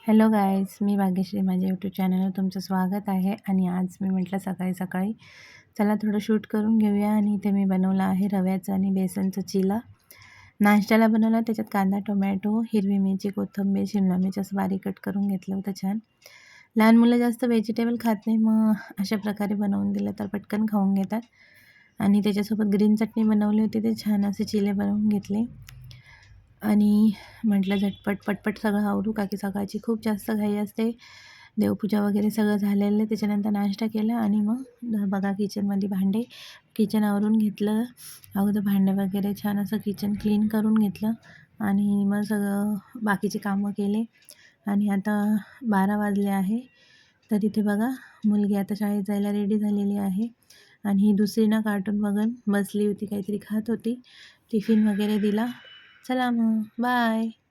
Hello guys, मी भाग्यश्री. माझ्या YouTube चॅनलवर तुमचं स्वागत आहे. आणि आज मी म्हटलं सकाळी सकाळी चला थोडं शूट करून घेऊया. आणि इथे मी बनवलं आहे रव्याचं आणि बेसनचं चिला. नाश्त्याला बनवला, त्याच्यात कांदा, टोमॅटो, हिरवी मिरची, कोथिंबीर, शिमला मिरची असं बारीक कट करून घेतलं होतं छान. लहान मुलं जास्त व्हेजिटेबल खात नाही, मग अशा प्रकारे बनवून दिलं तर पटकन खाऊन घेतात. आणि त्याच्यासोबत ग्रीन चटणी बनवली होती, ते छान असे चिले बनवून घेतले. आणि म्हटलं झटपट पटपट सगळं आवरू, का की सकाळची खूप जास्त घाई असते. देवपूजा वगैरे सगळं झालेलं आहे. त्याच्यानंतर नाश्ता केला आणि मग बघा किचनमध्ये किचन आवरून घेतलं. अगोदर भांडे वगैरे छान असं किचन क्लीन करून घेतलं आणि मग सगळं बाकीचे कामं केले. आणि आता 12 वाजले आहे. तर इथे बघा मुलगी आता शाळेत जायला रेडी झालेली आहे. आणि ही दुसरी ना कार्टून बघून बसली होती, काहीतरी खात होती. टिफिन वगैरे दिला. चला मग बाय.